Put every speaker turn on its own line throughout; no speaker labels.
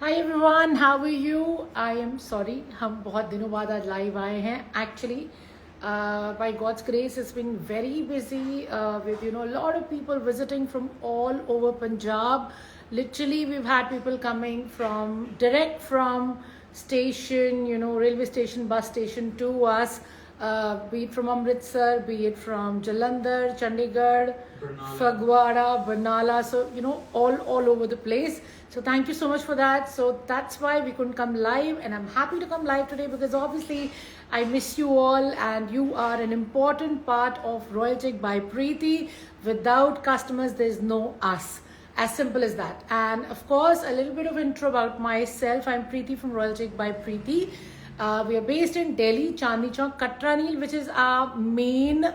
Hi everyone, how are you? I am sorry, हम बहुत दिनों बाद आज लाइव आए हैं. Actually by God's grace, it's been very busy with a lot of people visiting from all over Punjab. Literally, we've had people coming from direct from station, railway station, bus station to us. Be it from Amritsar, be it from Jalandhar, Chandigarh, Fagwara, Barnala, so all over the place. So thank you so much for that. So that's why we couldn't come live, and I'm happy to come live today because obviously I miss you all, and you are an important part of Royal Tech by Preeti. Without customers, there's no us. As simple as that. And of course, a little bit of intro about myself. I'm Preeti from Royal Tech by Preeti. We are based in Delhi, Chandni Chowk, Katranil, which is our main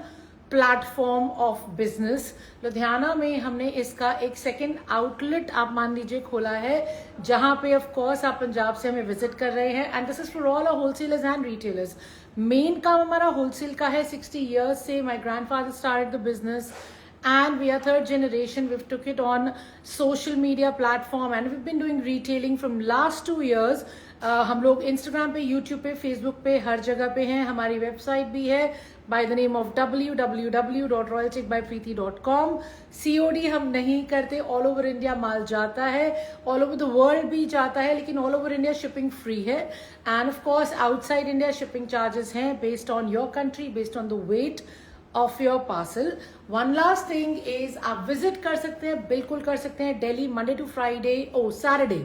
platform of business. Ludhiana में हमने इसका एक second outlet आप मान लीजिए खोला है, जहां पे ऑफ कोर्स आप पंजाब से हमें विजिट कर रहे हैं. And this is for all our wholesalers and retailers. Main काम हमारा होलसेल का है. 60 years से my grandfather started the business and we are third generation. We've took it on social media platform and we've been doing retailing from last 2 years. हम लोग Instagram पे, YouTube पे, Facebook पे, हर जगह पे हैं. हमारी वेबसाइट भी है by the name of www.royaltechbypreeti.com. COD हम नहीं करते. ऑल ओवर इंडिया माल जाता है, ऑल ओवर द वर्ल्ड भी जाता है, लेकिन all over India shipping free है. And of course outside India shipping charges हैं based on your country, based on the weight of your parcel. One last thing is आप visit कर सकते हैं, बिल्कुल कर सकते हैं. Delhi Monday to Friday, Saturday,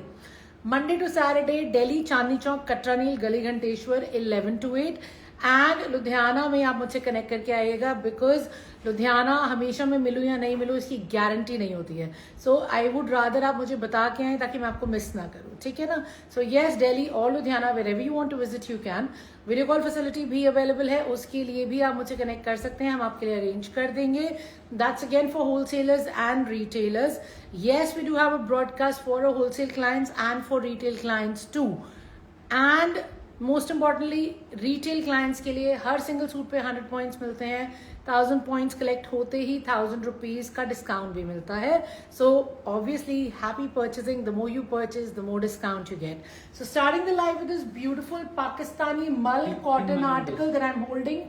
Monday to Saturday, Delhi Chandni Chowk, Katraneel, Gali Ghanteshwar 11 to 8. And Ludhiana में आप मुझसे कनेक्ट करके आइएगा बिकॉज लुधियाना हमेशा मैं मिलूँ या नहीं मिलूँ इसकी गारंटी नहीं होती है. सो आई वुड रादर आप मुझे बता के आए ताकि मैं आपको मिस ना करूँ, ठीक है ना. सो येस, दिल्ली और Ludhiana, wherever you want to visit you can. Video call facility भी अवेलेबल है, उसके लिए भी आप मुझसे कनेक्ट कर सकते हैं, हम आपके लिए अरेंज कर देंगे. That's again for wholesalers and retailers. Yes, we do have a broadcast for a wholesale clients and for retail clients too. And most importantly retail clients के लिए हर सिंगल सूट पे 100 पॉइंट्स मिलते हैं. 1000 पॉइंट्स कलेक्ट होते ही 1000 rupees का discount भी मिलता है. So obviously happy purchasing, the more you purchase the more discount you get. So starting the live with this beautiful Pakistani mul cotton article that I am holding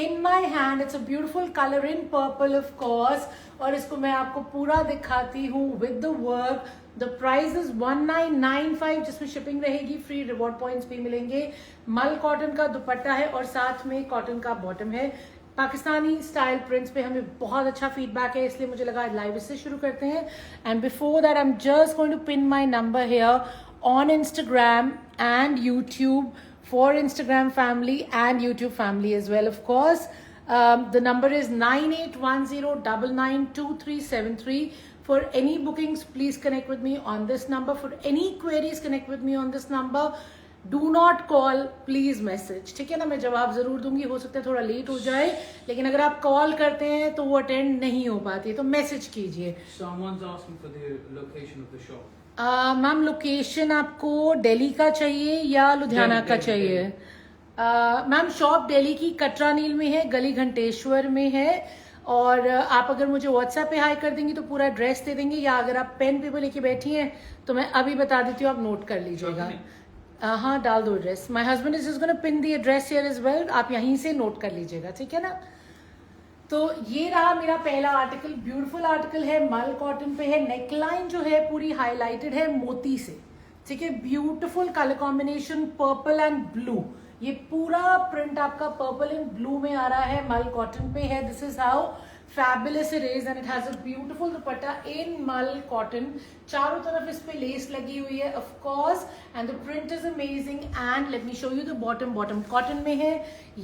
in my hand. It's a beautiful color in purple of course, और इसको मैं आपको पूरा दिखाती हूँ with the work. The price is 1995, जिसमें shipping रहेगी, free reward points भी मिलेंगे. मल कॉटन का दुपट्टा है और साथ में कॉटन का बॉटम है. पाकिस्तानी स्टाइल प्रिंट्स पे हमें बहुत अच्छा फीडबैक है, इसलिए मुझे लगा लाइव इससे शुरू करते हैं. And before that I am just going to pin my number here on Instagram and YouTube for Instagram family and YouTube family as well, of course. The number is 9810992373. For any bookings, please connect with me on this number. For any queries, connect with me on this number. Do not call, please message. ठीक है ना, मैं जवाब जरूर दूंगी. हो सकता है थोड़ा लेट हो जाए, लेकिन अगर आप कॉल करते हैं तो वो अटेंड नहीं हो पाती है, तो मैसेज कीजिए.
Someone's asking for the location of the shop.
Ma'am location आपको दिल्ली का चाहिए या लुधियाना का चाहिए? मैम शॉप दिल्ली की कटरानील में है, गली घंटेश्वर में है. और आप अगर मुझे व्हाट्सएप पे हाई कर देंगी तो पूरा एड्रेस दे देंगे, या अगर आप पेन पेपर लेके बैठी हैं तो मैं अभी बता देती हूँ, आप नोट कर लीजिएगा. हाँ, डाल दो address. My husband is just gonna pin the address here as well. आप यहीं से नोट कर लीजिएगा, ठीक है ना. तो ये रहा मेरा पहला आर्टिकल. ब्यूटीफुल आर्टिकल है, मल कॉटन पे है. नेकलाइन जो है पूरी हाईलाइटेड है मोती से, ठीक है. Beautiful colour combination, purple and blue. ये पूरा प्रिंट आपका पर्पल एंड ब्लू में आ रहा है, मल कॉटन पे है. This is how fabulous it is, and it has a beautiful dupatta in mal cotton. चारों तरफ इस पे लेस लगी हुई है of course, and the print is amazing. And let me show you the bottom. bottom cotton में है.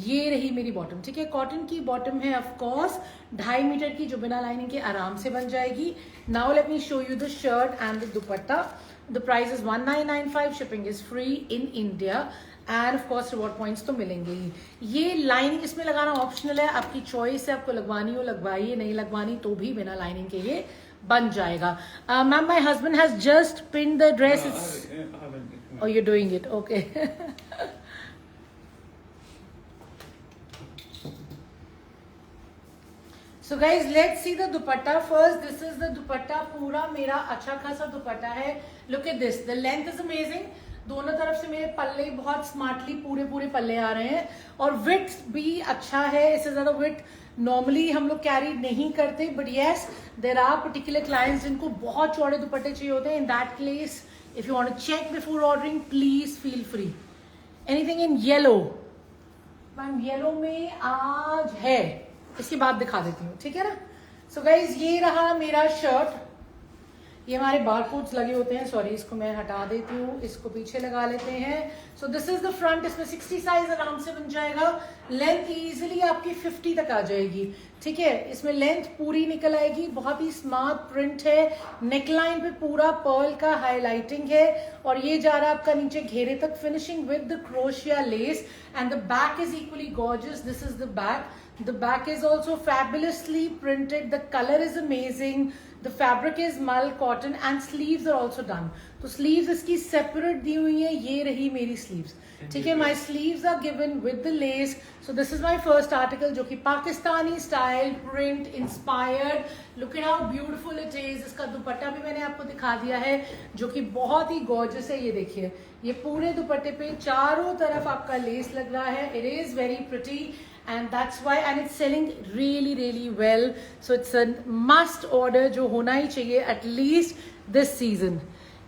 ये रही मेरी bottom, ठीक है. cotton की bottom है of course 2.5 मीटर की, जो बिना लाइनिंग के आराम से बन जाएगी. Now let me show you the shirt and the dupatta. The price is 1995. shipping is free in India. And of course reward points तो मिलेंगे ही. ये लाइनिंग इसमें लगाना ऑप्शनल है, आपकी चॉइस है, आपको लगवानी हो लगवाइए, नहीं लगवानी तो भी बिना लाइनिंग के ये बन जाएगा. Ma'am my husband has just pin the dress. Oh, you doing it, okay. So guys let's see the dupatta first. This is the दुपट्टा. पूरा मेरा अच्छा खासा दुपट्टा है. Look at this. The length is amazing. दोनों तरफ से मेरे पल्ले बहुत स्मार्टली पूरे पल्ले आ रहे हैं और विड्थ भी अच्छा है. इससे ज्यादा विड्थ नॉर्मली हम लोग कैरी नहीं करते, but yes there are particular clients जिनको बहुत चौड़े दुपट्टे चाहिए होते हैं. In that case if you want to check before ordering please feel free. Anything in yellow. Ma'am yellow में आज है, इसके बाद दिखा देती हूँ, ठीक है ना. सो गाइज ये रहा मेरा शर्ट. ये हमारे बारकोड्स लगे होते हैं, सॉरी इसको मैं हटा देती हूँ, इसको पीछे लगा लेते हैं. So this is the front. इसमें 60 साइज आराम से बन जाएगा. लेंथ इजीली आपकी 50 तक आ जाएगी, ठीक है. इसमें लेंथ पूरी निकल आएगी. बहुत ही स्मार्ट प्रिंट है. नेकलाइन पे पूरा पर्ल का हाईलाइटिंग है और ये जा रहा है आपका नीचे घेरे तक. Finishing with the crochet less and the back is equally gorgeous. This is the back. The back is also fabulously printed. The color is amazing. The fabric is mull cotton and sleeves are also done. तो sleeves इसकी separate दी हुई है. ये रही मेरी sleeves, ठीक है. My sleeves are given with the lace. So this is my first article जो कि Pakistani style print inspired. Look at how beautiful it is. इसका दुपट्टा भी मैंने आपको दिखा दिया है जो कि बहुत ही gorgeous है. ये देखिए, ये पूरे दुपट्टे पे चारों तरफ आपका लेस लग रहा है. It is very pretty. And that's why, and it's selling really well. So it's a must order जो होना ही चाहिए at least this season.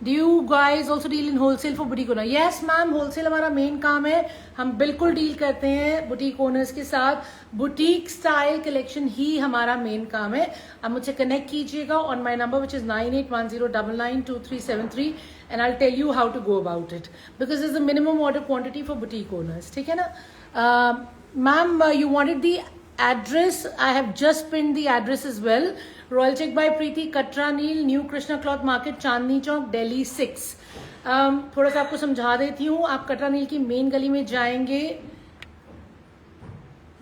Do you guys also deal in wholesale for boutique owner? Yes ma'am, wholesale हमारा main काम है. हम बिल्कुल deal करते हैं बुटीक ओनर्स के साथ. बुटीक स्टाइल कलेक्शन ही हमारा मेन काम है. आप मुझसे कनेक्ट कीजिएगा on my number which is 9810992373 and I'll tell you how to go about it because there's a minimum order quantity for boutique owners. ठीक है ना. Ma'am, you wanted the address. I have just pinned the address as well. Royal Check by Preeti, Katra Neel, New Krishna Cloth Market, Chandni Chowk, Delhi 6. थोड़ा सा आपको समझा देती हूँ. आप कटरा नील की मेन गली में जाएंगे.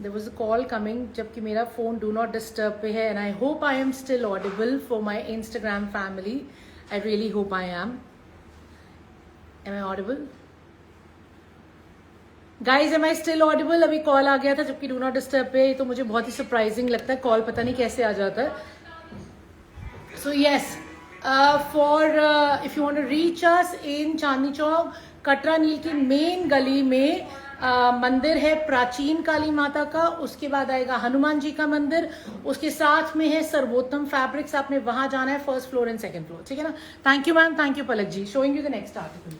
There was a call coming जबकि मेरा फोन do not disturb पे है and I hope I am still audible for my Instagram family. I really hope I am. Am I audible? Guys am I still audible. अभी call आ गया था जबकि do not disturb पे, तो मुझे बहुत ही सरप्राइजिंग लगता है. कॉल पता नहीं कैसे आ जाता है. So yes, for if you want to reach us in Chandni Chowk Katra Neel की मेन गली में मंदिर है प्राचीन काली माता का. उसके बाद आएगा हनुमान जी का मंदिर. उसके साथ में है सर्वोत्तम फैब्रिक्स. आपने वहां जाना है, first floor and second floor, ठीक है ना. Thank you ma'am. Thank you Palak ji. Showing you the next article.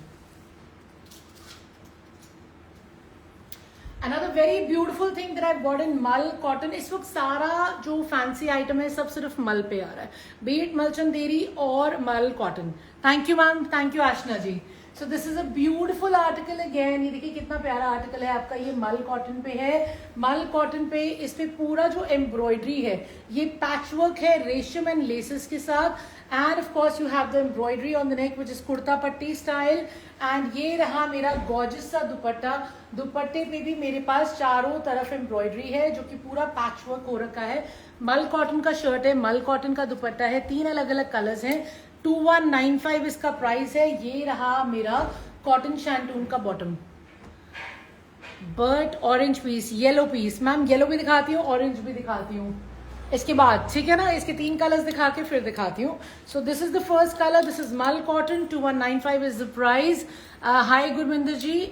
Another very beautiful thing that I've got in mul cotton. इस वक्त सारा जो फैंसी आइटम है सब सिर्फ मल पे आ रहा है. बी इट मल चंदेरी और mul cotton. Thank you ma'am. Thank you Aashna ji. So this is a beautiful article again. ये देखिए कितना प्यारा आर्टिकल है आपका. ये मल कॉटन पे है. मल कॉटन पे इस पे पूरा जो एम्ब्रॉयडरी है ये पैचवर्क है रेशम एंड लेसेस के साथ. And of course you have the embroidery on the neck which is kurta पट्टी स्टाइल. एंड ये रहा मेरा गॉर्जियस सा दुपट्टा. दुपट्टे पे भी मेरे पास चारों तरफ एम्ब्रॉयडरी है जो कि पूरा पैचवर्क हो रखा है. मल कॉटन का शर्ट है, मल कॉटन का दुपट्टा है. 3 अलग अलग कलर्स हैं. 2195 इसका प्राइस है. ये रहा मेरा कॉटन शैंटून का bottom. But orange piece, yellow piece. Ma'am yellow भी दिखाती हूँ, ऑरेंज भी दिखाती हूँ इसके बाद, ठीक है ना. इसके 3 कलर्स दिखा के फिर दिखाती हूँ. So this is the first colour. This is mul cotton. 2195 is the price. Hi Gurvinder ji.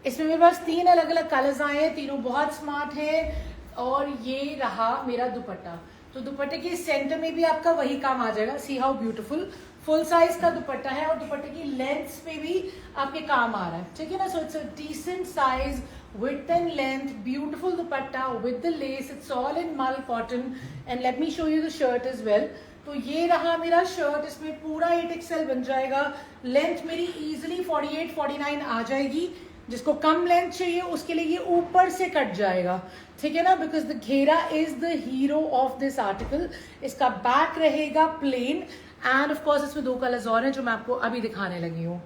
इसमें मेरे पास 3 अलग अलग कलर्स आए हैं. तीनों बहुत स्मार्ट हैं. और ये रहा मेरा दुपट्टा. तो दुपट्टे के सेंटर में भी आपका वही काम आ जाएगा. See how beautiful. Full size का दुपट्टा है और दुपट्टे की लेंथ पे भी आपके काम आ रहा है, ठीक है ना. So it's a decent size, width and length, beautiful dupatta with the lace. It's all in mul cotton and let me show you the shirt as well. तो ये रहा मेरा शर्ट. इसमें पूरा 8XL बन जाएगा. लेंथ मेरी इजीली 48-49 आ जाएगी. जिसको कम लेंथ चाहिए उसके लिए ये ऊपर से कट जाएगा, ठीक है ना. बिकॉज द घेरा is the hero of this article. इसका बैक रहेगा प्लेन एंड ऑफ कोर्स इसमें 2 कलर्स और हैं जो मैं आपको अभी दिखाने लगी हूँ.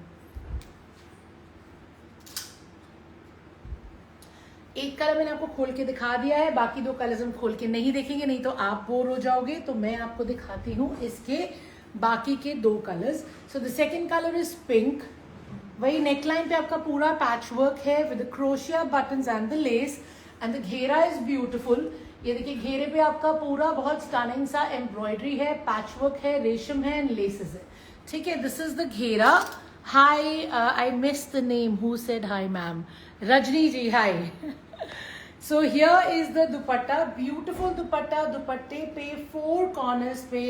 एक कलर मैंने आपको खोल के दिखा दिया है, बाकी 2 कलर्स हम खोल के नहीं देखेंगे, नहीं तो आप बोर हो जाओगे. तो मैं आपको दिखाती हूँ इसके बाकी के 2 colours. So the second colour is pink. वही नेकलाइन पे आपका पूरा पैच वर्क है with crochet buttons and the less and the घेरा इज ब्यूटिफुल। ये देखिए घेरे पे आपका पूरा बहुत स्टनिंग सा एम्ब्रॉयडरी है, पैच वर्क है, रेशम है एंड लेसेस है। ठीक है, this is the ghera. Hi, I miss the name, who said hi ma'am? Rajni ji, hi. So here is the dupatta, beautiful dupatta, dupatte पे 4 corners पे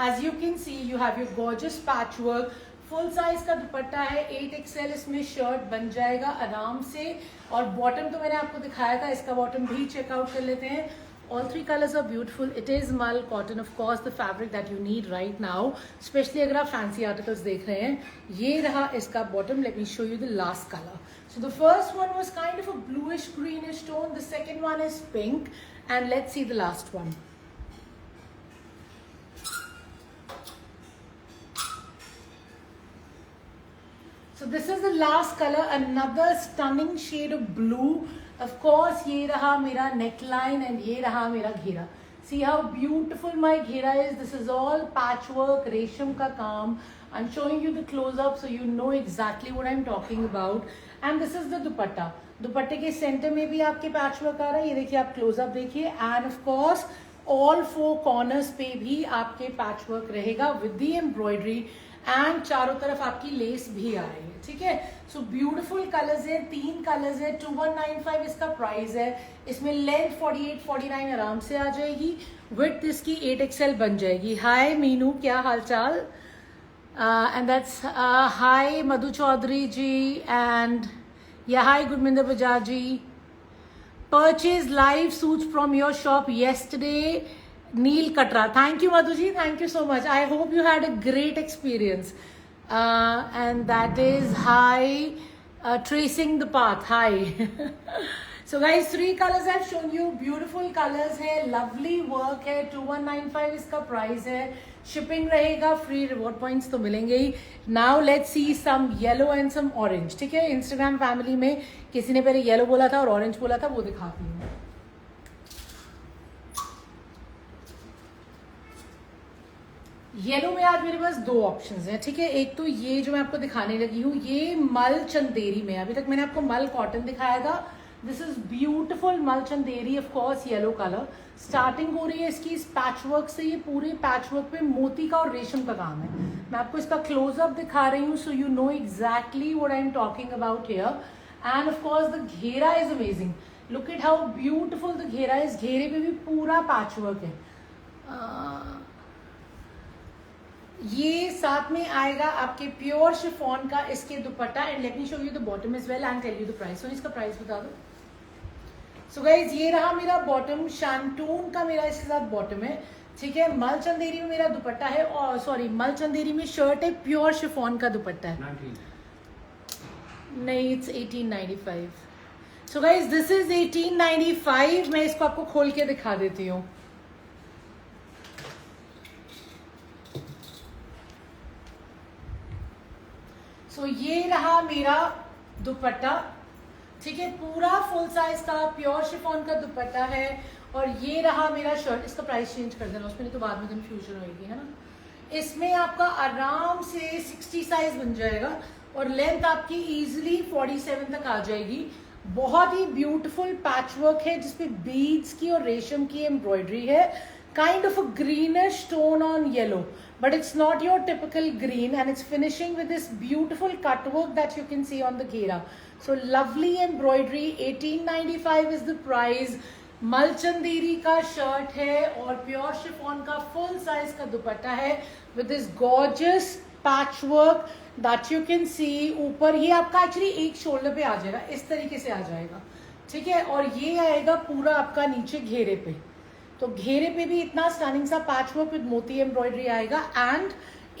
as you can see you have your gorgeous patchwork, full size का दुपट्टा है, 8XL इसमें shirt बन जाएगा आराम से। और बॉटम तो मैंने आपको दिखाया था, इसका बॉटम भी चेकआउट कर लेते हैं। All 3 colors are beautiful. It is mal cotton, of course, the fabric that you need right now, especially अगर आप fancy articles देख रहे हैं। ये रहा इसका bottom. Let me show you the last color. So the first one was kind of a bluish greenish tone. The second one is pink, and let's see the last one. So this is the last color, another stunning shade of blue. Of course, ये रहा मेरा neckline and ये रहा मेरा घेरा. See how beautiful my घेरा is. This is all patchwork, रेशम का काम. I'm showing you the close-up so you know exactly what I'm talking about. And this is the दुपट्टा. दुपट्टे के सेंटर में भी आपके पैचवर्क आ रहा है, ये देखिए, आप क्लोजअप देखिए। And of course all 4 corners पे भी आपके पैचवर्क रहेगा विद द एम्ब्रॉयडरी एंड चारों तरफ आपकी लेस भी आ रही है। ठीक है, सो ब्यूटीफुल कलर्स है, 3 कलर्स है, 2195 इसका प्राइस है। इसमें लेंथ 48-49 आराम से आ जाएगी, विड्थ इसकी 8XL बन जाएगी। हाय मीनू, क्या हाल चाल? And that's hi Madhu Chaudhary ji and yeah hi Gurminder Bajaj ji. Purchase live suits from your shop yesterday. Neil Katra. Thank you, Madhuji. Thank you so much. I hope you had a great experience. And that is hi, tracing the path. Hi. So guys, 3 colors I've shown you. Beautiful colors है, lovely work है, 2195 इसका price है। Shipping रहेगा, free reward points तो मिलेंगे ही। Now let's see some yellow and some orange. ठीक है, इंस्टाग्राम फैमिली में किसी ने पहले येलो बोला था और ऑरेंज बोला था, वो दिखाती हूँ। येलो में आज मेरे पास 2 ऑप्शंस हैं। ठीक है, एक तो ये जो मैं आपको दिखाने लगी हूँ, ये मल चंदेरी में। अभी तक मैंने आपको मल कॉटन दिखाया था। दिस इज ब्यूटिफुल मल Chanderi, of course yellow colour. Starting हो रही है इसकी इस पैचवर्क से। ये पूरे पैचवर्क पे मोती का और रेशम का काम है। मैं आपको इसका क्लोजअप दिखा रही हूँ so you know exactly what I am talking about here. And of course the घेरा is amazing, look at how beautiful the घेरा इज। घेरे पे भी पूरा पैचवर्क है। ये साथ में आएगा आपके प्योर शिफॉन का इसके dupatta. And let me show you the bottom as well and tell you the price. इसका प्राइस बता दो। सो गाइज, ये रहा मेरा बॉटम, शैंटून का मेरा इसके साथ बॉटम है। ठीक है, मल चंदेरी में मेरा दुपट्टा है, और सॉरी मल चंदेरी में शर्ट है, प्योर शिफॉन का दुपट्टा है।
19.
नहीं, it's 1895। So guys, this is 1895। मैं इसको आपको खोल के दिखा देती हूँ। सो ये रहा मेरा दुपट्टा। ठीक है, पूरा फुल साइज का प्योर शिफॉन का दुपट्टा है। और ये रहा मेरा शर्ट। इसका प्राइस चेंज कर देना, उसमें नहीं तो बाद में कंफ्यूजन होगी, है ना। इसमें आपका आराम से 60 साइज बन जाएगा और लेंथ आपकी इजीली 47 तक आ जाएगी। बहुत ही ब्यूटीफुल पैचवर्क है जिसपे बीड्स की और रेशम की एम्ब्रॉयडरी है। kind of a greenish tone on yellow, but it's not your typical green, and it's finishing with this beautiful cut work that you can see on the ghera. So lovely embroidery. 1895 is the price. मलचंदेरी का shirt है और pure chiffon का full size का दुपट्टा है with this gorgeous patchwork that you can सी। ऊपर ये आपका actually एक शोल्डर पे आ जाएगा, इस तरीके से आ जाएगा। ठीक है, और ये आएगा पूरा आपका नीचे घेरे पे। तो घेरे पे भी इतना स्टनिंग सा पैचवर्क विद मोती एम्ब्रॉयडरी आएगा एंड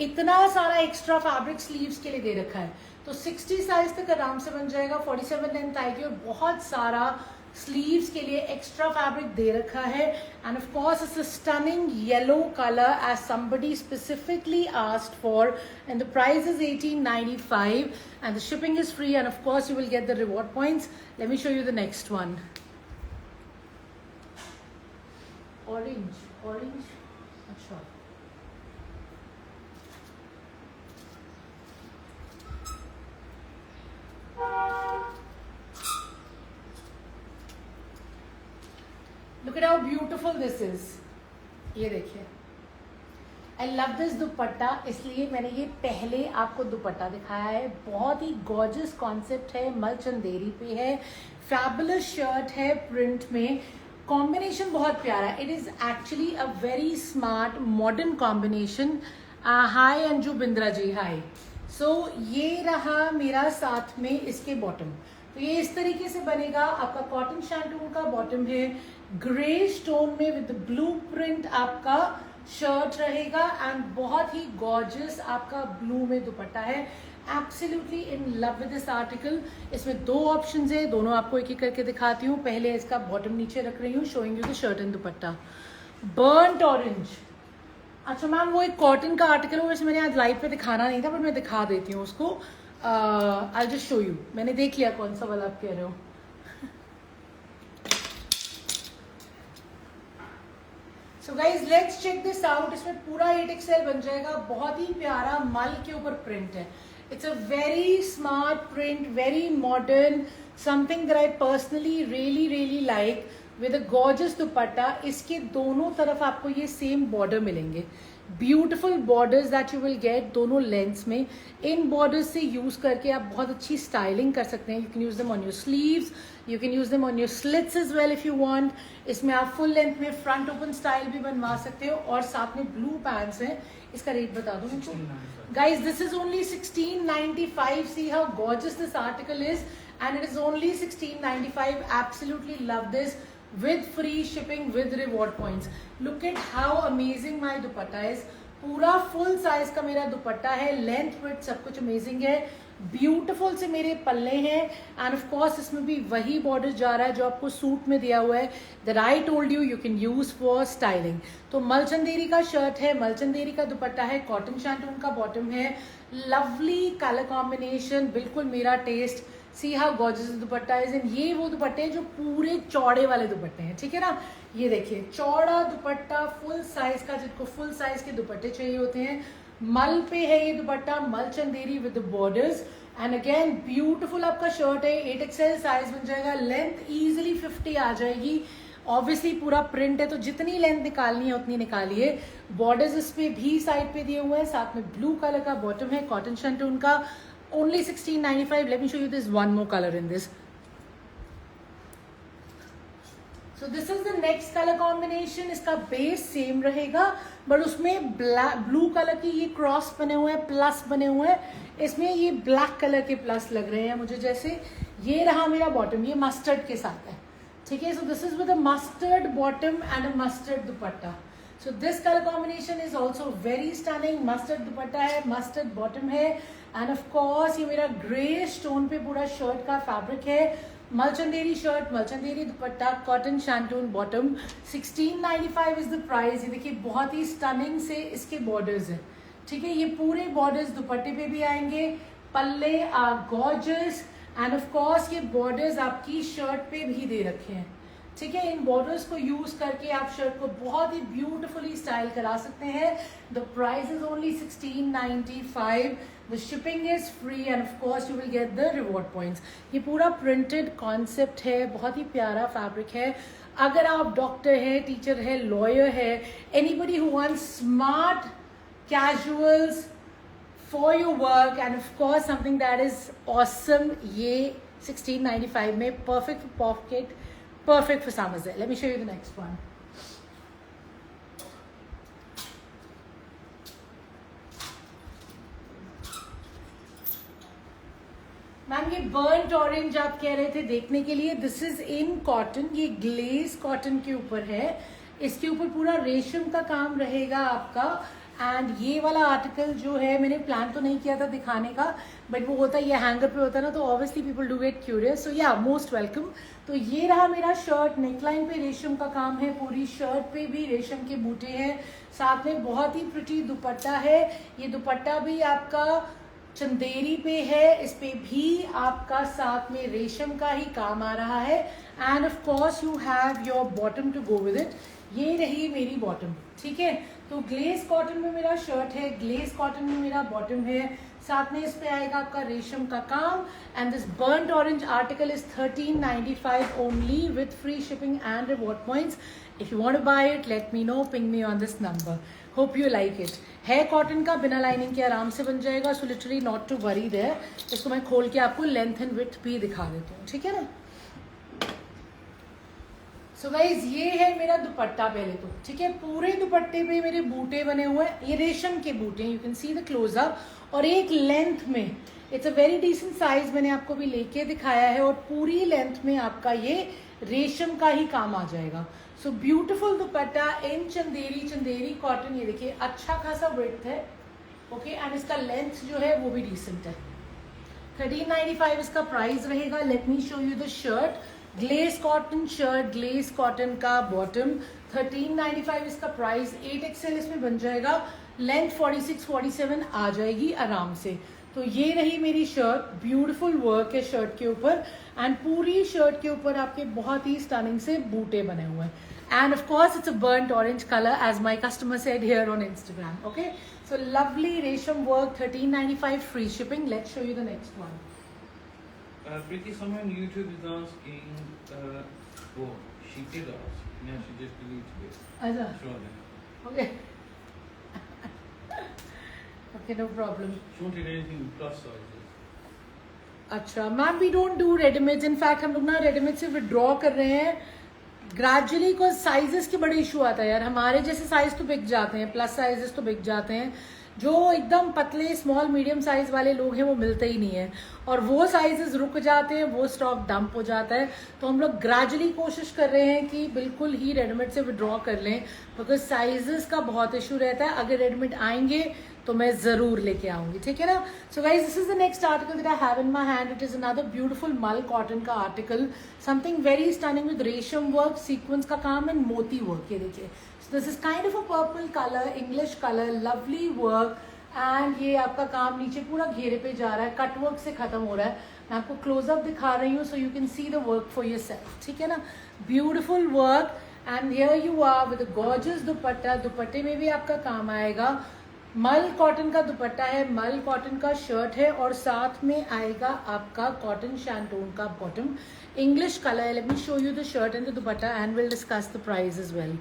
इतना सारा एक्स्ट्रा फैब्रिक स्लीव्स के लिए दे रखा है। तो 60 साइज तक आराम से बन जाएगा, 47 लेंथ आएगी और बहुत सारा स्लीव्स के लिए एक्स्ट्रा फैब्रिक दे रखा है। And of course it's a stunning yellow colour as somebody specifically asked for, and the price is 1895 and the shipping is free, and of course you will get the reward points. Let me show you the next one. Orange. अच्छा, look at how beautiful this is, ये देखिए, I love this दुपट्टा, इसलिए मैंने ये पहले आपको दुपट्टा दिखाया है। बहुत ही गॉर्जियस कॉन्सेप्ट है, मल चंदेरी पे है, फैबुलस शर्ट है प्रिंट में, कॉम्बिनेशन बहुत प्यारा है। It is actually a very smart modern combination. Hi Anju Bindra ji, hi. So ये रहा मेरा साथ में इसके बॉटम, तो ये इस तरीके से बनेगा आपका। कॉटन शैंटून का बॉटम है, ग्रे स्टोन में विद ब्लू प्रिंट आपका शर्ट रहेगा, एंड बहुत ही गॉर्जियस आपका ब्लू में दुपट्टा है। Absolutely in love with this article. इसमें दो ऑप्शंस है, दोनों आपको एक एक करके दिखाती हूँ। पहले इसका बॉटम नीचे रख रही हूँ, showing you the shirt and dupatta. Burnt orange, अच्छा मैम वो एक कॉटन का आर्टिकल है, वैसे मैंने आज लाइव पे दिखाना नहीं था, पर मैं दिखा देती हूँ उसको। आई जस्ट शो यू, मैंने देख लिया कौन सा वाला आप कह रहे हो। So guys let's check this out. इसमें पूरा 8XL बन जाएगा, बहुत ही प्यारा मल के ऊपर प्रिंट है। It's a very smart print, very modern, something that I personally really like, with a gorgeous दुपट्टा। इसके दोनों तरफ आपको ये सेम बॉर्डर मिलेंगे, beautiful borders that you will get दोनों लेंथ्स में। इन बॉर्डर्स से यूज करके आप बहुत अच्छी स्टाइलिंग कर सकते हैं। You can use them on your sleeves, you can use them on your slits as well if you want. इसमें आप फुल लेंथ में फ्रंट ओपन स्टाइल भी बनवा सकते हो, और साथ में ब्लू पैंट्स हैं। इसका रेट बता दूं इनको guys, this is only 1695। C how gorgeous this article is, and it is only 1695। Absolutely love this, with free shipping with reward points. Look at how amazing my dupatta is. पूरा full size का मेरा दुपट्टा है, length width सब कुछ amazing है, beautiful से मेरे पल्ले हैं, एंड ऑफ कोर्स इसमें भी वही बॉर्डर जा रहा है जो आपको सूट में दिया हुआ है, that I told you can use for styling. तो मलचंदेरी का शर्ट है, मलचंदेरी का दुपट्टा है, कॉटन शैंटून का बॉटम है, लवली कलर कॉम्बिनेशन, बिल्कुल मेरा taste. See how gorgeous dupatta is, and ये वो दुपट्टे हैं जो पूरे चौड़े वाले दुपट्टे हैं, ठीक है ना। ये देखिए चौड़ा दुपट्टा फुल साइज का, जिनको फुल साइज के दुपट्टे चाहिए होते हैं। मल पे है ये दुपट्टा, मल Chanderi with borders, and again beautiful आपका शर्ट है। 8XL साइज बन जाएगा, लेंथ इजिली 50 आ जाएगी। ऑब्वियसली पूरा प्रिंट है, तो जितनी लेंथ निकालनी है उतनी निकालिए। बॉर्डर्स इस पे भी साइड पे दिए हुए हैं, साथ में ब्लू कलर का बॉटम है, कॉटन शैंटून का, only 1695. Let me show you this one more color in this. So this is the next color combination. इसका बेस सेम रहेगा, बट उसमें ब्लू कलर की ये क्रॉस बने हुए हैं, प्लस बने हुए हैं। इसमें ये ब्लैक कलर के प्लस लग रहे हैं मुझे जैसे। ये रहा मेरा बॉटम, ये मस्टर्ड के साथ है, ठीक है। सो this is with a mustard bottom and a mustard dupatta. So this colour combination is also very stunning. Mustard दुपट्टा है, मस्टर्ड बॉटम है, एंड ऑफ कोर्स ये मेरा ग्रे स्टोन पे पूरा शर्ट का फैब्रिक है। Malchanderi shirt, Malchanderi dupatta, cotton shantoon bottom, 1695 is the price. ये देखिए बहुत ही स्टनिंग से इसके बॉर्डर्स हैं, ठीक है। ये पूरे बॉर्डर्स दुपट्टे पे भी आएंगे, पल्ले are gorgeous, and of course ये बॉर्डर्स आपकी शर्ट पे भी दे रखे हैं, ठीक है। इन बॉर्डर्स को यूज करके आप शर्ट को बहुत ही ब्यूटिफुली स्टाइल करा सकते हैं। The price is only 1695। The shipping is free, and of course you will get the reward points. ये पूरा प्रिंटेड कॉन्सेप्ट है, बहुत ही प्यारा फैब्रिक है। अगर आप डॉक्टर है, टीचर है, लॉयर है, anybody who wants smart casuals for your work, and of course something that is awesome, ये 1695 में perfect pocket, perfect for summers. Let me show you the next one. Ma'am ये burnt orange आप कह रहे थे देखने के लिए, दिस इज इन कॉटन, ये ग्लेज कॉटन के ऊपर है। इसके ऊपर पूरा रेशम का काम रहेगा आपका, एंड ये वाला आर्टिकल जो है मैंने प्लान तो नहीं किया था दिखाने का, बट वो होता है ये हैंगर पे होता है ना, तो obviously people do get curious, so yeah most welcome. तो ये रहा मेरा शर्ट, नेकलाइन पे रेशम का काम है, पूरी शर्ट पे भी रेशम के बूटे हैं, साथ में बहुत ही प्रिटी दुपट्टा है। ये दुपट्टा भी आपका चंदेरी पे है, इस पे भी आपका साथ में रेशम का ही काम आ रहा है, and of course you have your bottom to go with it. ये रही मेरी बॉटम, ठीक है। तो ग्लेज कॉटन में मेरा शर्ट है, ग्लेज कॉटन में मेरा बॉटम है, साथ में इस पे आएगा आपका रेशम का काम and this burnt orange article is 1395 only with free shipping and reward points. If you want to buy it let me know, ping me on this number. Hope you like it. है cotton का, बिना lining के आराम से बन जाएगा. So literally not to worry there. इसको मैं खोल के आपको लेंथ एंड विड्थ भी दिखा देती हूँ, ठीक है ना. सो गाइज ये है मेरा दुपट्टा पहले तो, ठीक है. पूरे दुपट्टे पे मेरे बूटे बने हुए हैं, ये रेशम के बूटे हैं. You can see the closeup. और एक लेंथ में it's a very decent size मैंने आपको भी लेके दिखाया है. और पूरी लेंथ में आपका ये रेशम का ही काम आ जाएगा. सो ब्यूटिफुल दुपट्टा इन चंदेरी कॉटन. ये देखिए अच्छा खासा विड्थ है, ओके. एंड इसका लेंथ जो है वो भी डिसेंट है. 1395 इसका प्राइस रहेगा. Late me show you the shirt. Glace cotton shirt, glace cotton का बॉटम. 1395 इसका प्राइस. 8XL इसमें बन जाएगा. लेंथ 46-47 आ जाएगी आराम से. तो ये रही मेरी शर्ट. ब्यूटीफुल वर्क है शर्ट के ऊपर एंड पूरी शर्ट के ऊपर आपके बहुत ही स्टनिंग से बूटे बने हुए हैं. And of course it's a burnt orange colour as my customer said here on Instagram. Okay, so lovely resham work. 1395 free shipping. Let's show you the next one.
Preeti, someone on YouTube is asking, oh, she did ask. Now she just deleted it.
अच्छा,
Surely.
okay. Okay, no problem.
She wanted anything plus sizes.
अच्छा ma'am, we don't do readymade. In fact हम लोग ना readymade से withdraw कर रहे हैं gradually. को साइजेस के बड़े इशू आता है यार. हमारे जैसे साइज तो बिक जाते हैं, प्लस साइजेस तो बिक जाते हैं. जो एकदम पतले स्मॉल मीडियम साइज वाले लोग हैं वो मिलते ही नहीं है. और वो साइजेस रुक जाते हैं, वो स्टॉक डंप हो जाता है. तो हम लोग ग्रेजुअली कोशिश कर रहे हैं कि बिल्कुल ही रेडीमेड से विड्रॉ कर लें, बिकॉज साइजेस का बहुत इशू रहता है. अगर रेडीमेड आएंगे तो मैं जरूर लेके आऊंगी, ठीक है ना. सो guys this is the next article that I have in my hand. It is another beautiful मल कॉटन का article. Something very stunning with रेशम वर्क, सीक्वेंस का काम एंड मोती वर्क. ये देखिए, this is kind of a purple colour, English colour, lovely work. And ये आपका काम नीचे पूरा घेरे पे जा रहा है, कट वर्क से खत्म हो रहा है. मैं आपको क्लोजअप दिखा रही हूँ so you can see the work for yourself, ठीक है ना. Beautiful work and here you are with gorgeous dupatta. दुपट्टे में भी आपका काम आएगा. मल कॉटन का दुपट्टा है, मल कॉटन का शर्ट है और साथ में आएगा आपका कॉटन शैंटोन का bottom. English colour. Let me show you the shirt and the dupatta and will discuss the price as well.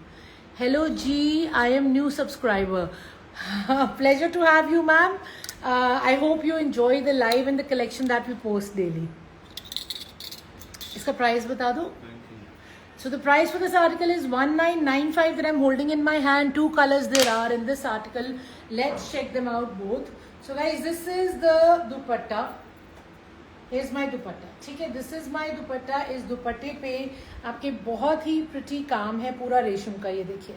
Hello जी, I am new subscriber. Pleasure to have you, ma'am. I hope you enjoy the live and the collection that we post daily. इसका price बता दो.
Thank you.
So the price for this article is 1995 that I'm holding in my hand. 2 colors there are in this article. Let's check them out both. So guys, this is the dupatta. Here's my dupatta. ठीक है, this is my dupatta. इस दुपट्टे पे आपके बहुत ही pretty काम है पूरा रेशम का. ये देखिए,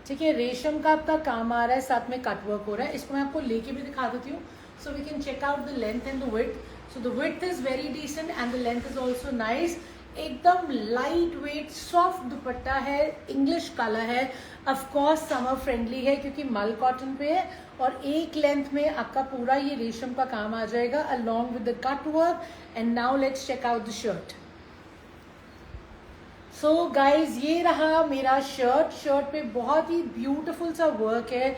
ठीक है, रेशम का आपका काम आ रहा है, साथ में कट वर्क हो रहा है. इसको मैं आपको लेके भी दिखा देती हूँ so we can check out the length and the width. So the width is very decent and the length is also nice. एकदम लाइट वेट सॉफ्ट दुपट्टा है, इंग्लिश कलर है, ऑफ कोर्स समर फ्रेंडली है क्योंकि मल cotton पे है. और एक लेंथ में आपका पूरा ये रेशम का काम आ जाएगा along with the cut work. And now let's check out the shirt. So guys ये रहा मेरा शर्ट. शर्ट पे बहुत ही ब्यूटीफुल सा वर्क है.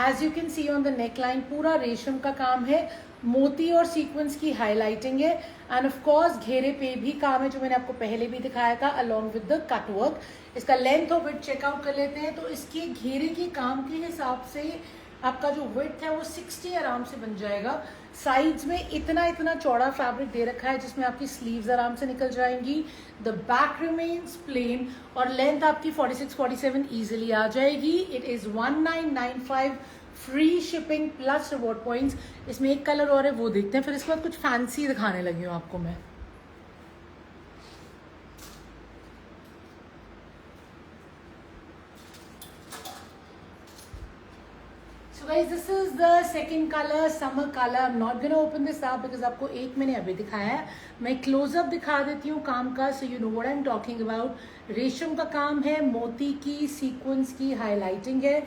As you can see on the neckline पूरा रेशम का काम है, मोती और सीक्वेंस की हाईलाइटिंग है. एंड ऑफ कोर्स घेरे पे भी काम है जो मैंने आपको पहले भी दिखाया था along with the cut work. इसका लेंथ और विड्थ चेकआउट कर लेते हैं. तो इसके घेरे के काम के हिसाब से आपका जो विड्थ है वो 60 आराम से बन जाएगा. साइड्स में इतना चौड़ा फैब्रिक दे रखा है जिसमें आपकी स्लीव्स आराम से निकल जाएंगी. द बैक रिमेन्स प्लेन और लेंथ आपकी 46-47 इजीली आ जाएगी. It is 1995 free shipping plus reward points. इसमें एक कलर और है वो देखते हैं, फिर इसके बाद कुछ फैंसी दिखाने लगी हूँ आपको मैं. So guys, this is the second color, summer color. I'm not gonna open this up because आपको एक मैंने अभी दिखाया है. मैं क्लोजअप दिखा देती हूँ काम का so you know what I'm talking about. रेशम का काम है, मोती की सीक्वेंस की हाईलाइटिंग है,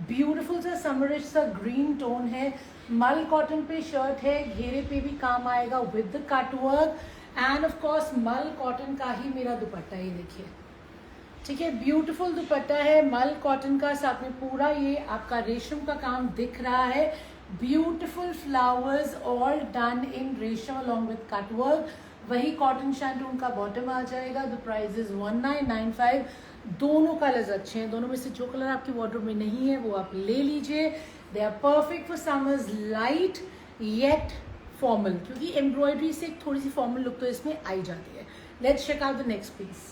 ब्यूटीफुल सा समरिश सा ग्रीन टोन है. मल कॉटन पे शर्ट है, घेरे पे भी काम आएगा with the cut work. And of course मल कॉटन का ही मेरा दुपट्टा, ये देखिए, ठीक है, ब्यूटीफुल दुपट्टा है मल कॉटन का. साथ में पूरा ये आपका रेशम का काम दिख रहा है. Beautiful flowers all done in रेशम अलॉन्ग विद कट वर्क. वही कॉटन शैंटून का बॉटम आ जाएगा. The price is 1995. दोनों कलर्स अच्छे हैं. दोनों में से जो कलर आपकी वार्डरोब में नहीं है वो आप ले लीजिए. They are perfect for summers. Light yet formal, क्योंकि एम्ब्रॉयडरी से एक थोड़ी सी फॉर्मल लुक तो इसमें आई जाती है. Let's check out the next piece.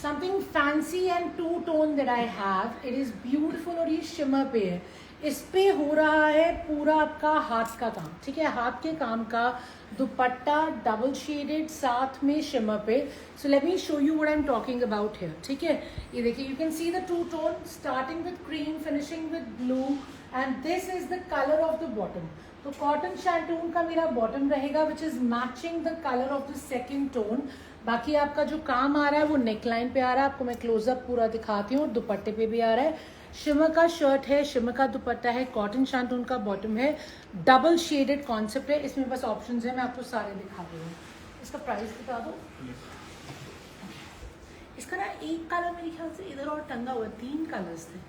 Something fancy and two tone that I have. It is beautiful और ये शिमर पे है. इस पे हो रहा है पूरा आपका हाथ का काम. ठीक है, हाथ के काम का दुपट्टा डबल शेडेड साथ में शिमर पे. So let me show you what I am talking about here. ठीक है, ये देखिए, you can see the two tone starting with cream finishing with blue and this is the colour of the bottom. तो cotton shantoon का मेरा bottom रहेगा which is matching the colour of the second tone. बाकी आपका जो काम आ रहा है वो नेकलाइन पे आ रहा है. आपको मैं क्लोजअप पूरा दिखाती हूँ. दुपट्टे पे भी आ रहा है. शिमर का शर्ट है, शिमर का दुपट्टा है, कॉटन शैंटून का बॉटम है, डबल शेडेड कॉन्सेप्ट है. इसमें बस ऑप्शंस है, मैं आपको सारे दिखा रही हूँ. इसका प्राइस बता दो. इसका ना एक कलर मेरे ख्याल से इधर और टंगा हुआ, 3 कलर्स थे.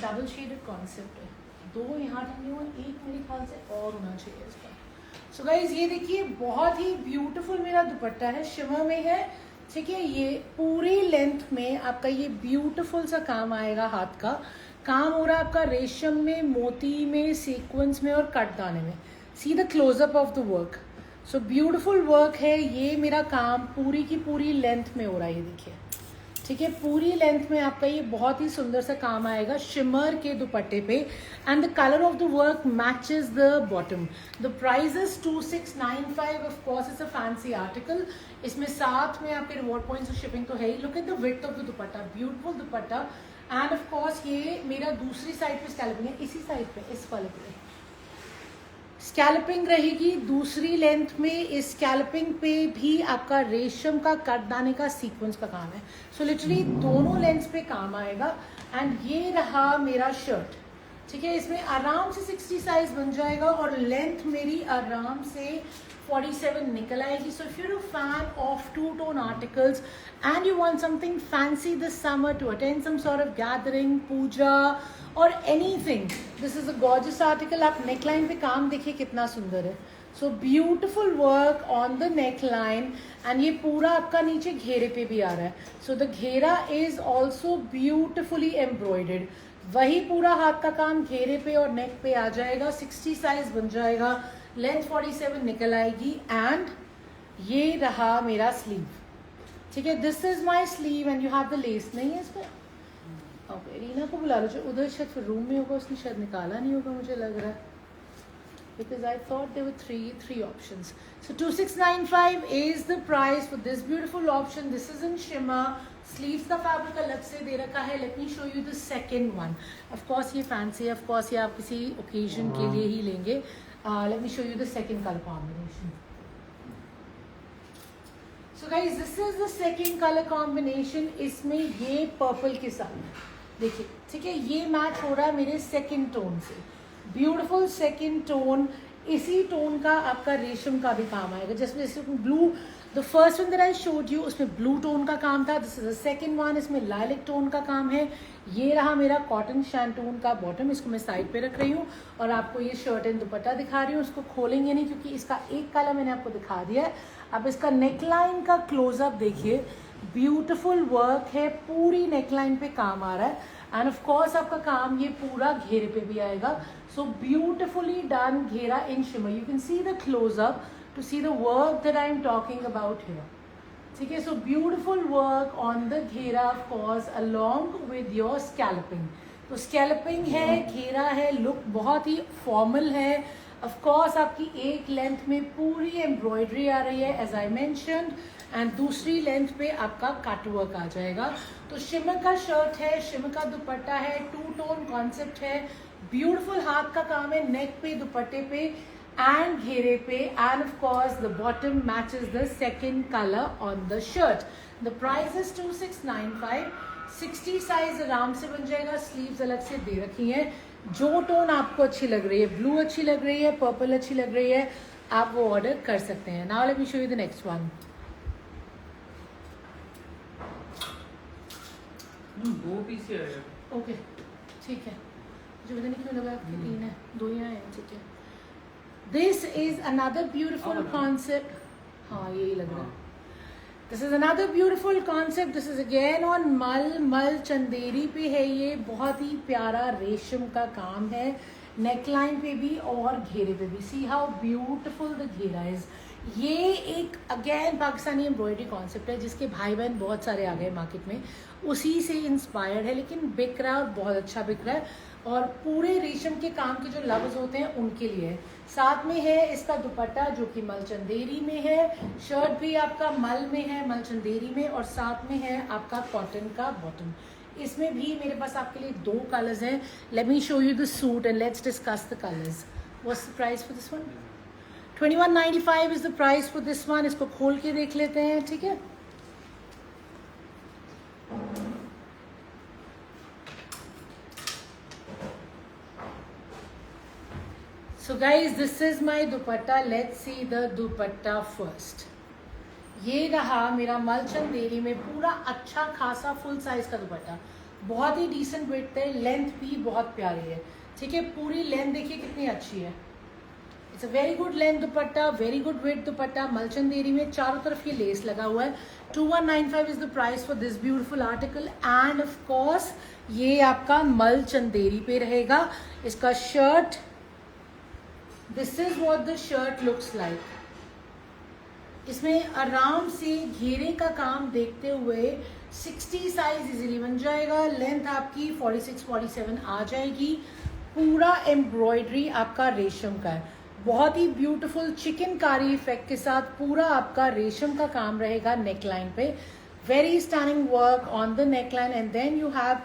डबल शेडेड कॉन्सेप्ट है. 2 यहाँ टंगे हुए, एक मेरे ख्याल से और होना चाहिए इसका. सो गाइज ये देखिए, बहुत ही ब्यूटीफुल मेरा दुपट्टा है, शिमर में है. ठीक है, ये पूरी लेंथ में आपका ये ब्यूटीफुल सा काम आएगा. हाथ का काम हो रहा है आपका रेशम में, मोती में, सीक्वेंस में और कटदाने में. See the closeup of the work. So beautiful work है. ये मेरा काम पूरी की पूरी लेंथ में हो रहा है. ये देखिए, ठीक है, पूरी लेंथ में आपका ये बहुत ही सुंदर सा काम आएगा शिमर के दुपट्टे पे. And the colour of the work matches the bottom. The price is 2695. Of course it's a fancy article. इसमें साथ में आपके रिवॉर्ड पॉइंट्स और शिपिंग तो है ही. Look at the width of the dupatta, beautiful dupatta. And of course ये मेरा दूसरी साइड पे स्कैल्पिंग है, इसी साइड पे, इस वाले पे स्कैल्पिंग रहेगी. दूसरी लेंथ में इस स्कैल्पिंग पे भी आपका रेशम का कटदाने का सीक्वेंस का काम है. सो लिटरली दोनों लेंथ्स पे काम आएगा. एंड ये रहा मेरा शर्ट. ठीक है, इसमें आराम से 60 साइज बन जाएगा और लेंथ मेरी आराम से 47 निकल आएगी. So if you're a fan of two-tone articles and you want something fancy this summer to attend some sort of gathering, puja or anything, this is a gorgeous article. आप neckline पे काम देखिए कितना सुंदर है. So beautiful work on the neckline and ये पूरा आपका नीचे घेरे पे भी आ रहा है. So the घेरा is also beautifully embroidered. वही पूरा हाथ का काम घेरे पे और नेक पे आ जाएगा. 60 साइज बन जाएगा, लेंथ 47 निकल आएगी. एंड ये रहा मेरा स्लीव. ठीक है, this is my sleeve and you have the less. नहीं है इसमें. ओके, रीना को बुला लो जो उधर शायद फिर रूम में होगा, उसने शायद निकाला नहीं होगा मुझे लग रहा है, because I thought there were three options. So 2695 is the price for this beautiful option. This is in shimmer. Sleeves का fabric अलग से दे रखा है. Let me show you the second one. Of course ये fancy है, of course ये आप किसी occasion के लिए ही लेंगे. Let me show you the second color combination. So guys, this is the second color combination. इसमें ये purple के साथ देखिए, ठीक है, ये मैच हो रहा है मेरे सेकेंड टोन से. Beautiful second tone. इसी टोन का आपका रेशम का भी काम आएगा. जैसे blue, the first one that I showed you, उसमें ब्लू टोन का काम था. This is the second one, इसमें लाइलिक टोन का काम है. ये रहा मेरा कॉटन शैंटून का बॉटम. इसको मैं साइड पे रख रही हूँ और आपको ये शर्ट एंड दुपट्टा दिखा रही हूँ. उसको खोलेंगे नहीं क्योंकि इसका एक कलर मैंने आपको दिखा दिया है. अब इसका नेकलाइन का क्लोजअप देखिए. ब्यूटिफुल वर्क है, पूरी नेकलाइन पे काम आ रहा है. एंड ऑफ कोर्स आपका काम ये पूरा घेरे पे भी आएगा. सो beautifully done ghera in shimmer. You can see the close up to see the work that I am talking about here. ठीक है, so beautiful work on the ghera of course along with your scalloping. तो स्कैल्पिंग है, घेरा है, look बहुत ही formal है. Of course आपकी एक लेंथ में पूरी एम्ब्रॉयडरी आ रही है एज आई मेंशन्ड. एंड दूसरी लेंथ पे आपका कट वर्क आ जाएगा. तो शिमर का शर्ट है, शिमर का दुपट्टा है, टू टोन कॉन्सेप्ट है. ब्यूटीफुल हाथ का काम है, नेक पे, दुपट्टे पे एंड घेरे पे. And of course the bottom matches the second colour on the shirt. The price is 2695. 60 size आराम से बन जाएगा. स्लीव्स अलग से दे रखी हैं. जो टोन आपको अच्छी लग रही है, ब्लू अच्छी लग रही है, पर्पल अच्छी लग रही है, आप वो ऑर्डर कर सकते हैं. Now let me show you the next one.
दो पीस ही आएगा।
ओके ठीक है, मुझे पता नहीं क्यों लगा कि 3 है, 2 ही आए हैं, ठीक है। This is another beautiful concept, हाँ यही लग रहा है। This is another beautiful concept, this is again on मल चंदेरी पे है ये, बहुत ही प्यारा रेशम का काम है, नेकलाइन पे भी और घेरे पे भी। सी हाउ ब्यूटिफुल द घेरा इज। ये एक अगेन पाकिस्तानी एम्ब्रॉयडरी कॉन्सेप्ट है जिसके भाई बहन बहुत सारे आ गए मार्केट में, उसी से इंस्पायर्ड है, लेकिन बिक रहा है और बहुत अच्छा बिक रहा है, और पूरे रेशम के काम के जो लव्स होते हैं उनके लिए है। साथ में है इसका दुपट्टा जो कि मल चंदेरी में है, शर्ट भी आपका मल में है, मल चंदेरी में, और साथ में है आपका कॉटन का बॉटम। इसमें भी मेरे पास आपके लिए 2 कलर्स हैं। Late me show you the suit and let's discuss the colours. What's the price for this one? 2195 is the price for this one. इसको खोल के देख लेते हैं, ठीक है। So guys, this is my dupatta. Let's see the dupatta first. ये रहा मेरा मल चंदेरी में पूरा अच्छा खासा फुल साइज का दुपट्टा, बहुत ही डिसेंट विड्थ है, लेंथ भी बहुत प्यारी है, ठीक है। पूरी लेंथ देखिए कितनी अच्छी है, it's a very good length dupatta, very good width दुपट्टा, मल चंदेरी में, चारों तरफ ये लेस लगा हुआ है। 2195 is the price for this beautiful article, and of course ये आपका मल चंदेरी पे रहेगा। इसका shirt, this is what the shirt looks like. इसमें आराम से घेरे का काम देखते हुए 60 साइज इजीली बन जाएगा, लेंथ आपकी 46-47 आ जाएगी। पूरा एम्ब्रॉयडरी आपका रेशम का है, बहुत ही ब्यूटीफुल चिकनकारी इफेक्ट के साथ पूरा आपका रेशम का काम रहेगा नेकलाइन पे। Very stunning work on the neckline, and then you have